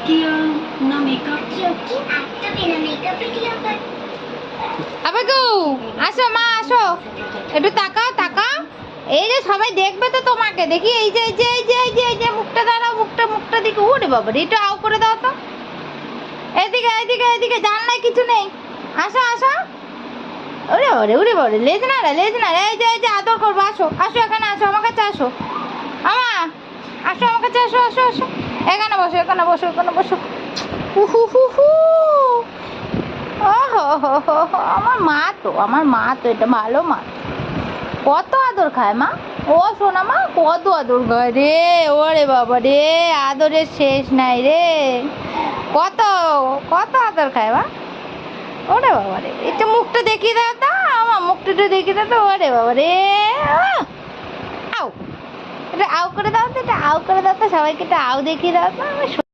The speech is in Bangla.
किया ना मेकअप क्योंकि आप तो बिना मेकअप वीडियो कर। আবে গো আসো মা আসো, একটু তাকাও তাকাও, এই যে সবাই দেখবে তো তোমাকে, দেখি এই যে এই যে এই যে এই যে এই যে মুখটা দাঁড়াও, মুখটা দিকে, ওরে বাবা রে, একটু আউ করে দাও তো, এদিকে এদিকে এদিকে, জানলায় কিছু নেই, আসো আসো, ওরে বাবারে, লেজ না এই যে আদর করবো, আসো আসো এখানে আসো, আমার কাছে আসো, আমা আসো আমার কাছে আসো আসো আসো, এখানে বসো এখানে বসো এখানে বসো, উহু হু হু, আমার মা তো এটা ভালো মা, কত আদর খায় মা, ও সোনা মা কত আদর খায় রে, ওরে বাবা রে, আদরের শেষ নাই রে, কত কত আদর খায় মা, ওরে বাবা রে, একটু মুখটা দেখিয়ে দাও তো, আমার মুখটা একটু দেখিয়ে দাও তো, ওরে বাবা রে, আউ, এটা আউ করে দাও তো, এটা আউ করে দাও তো, সবাইকে এটা আউ দেখিয়ে দাও তো,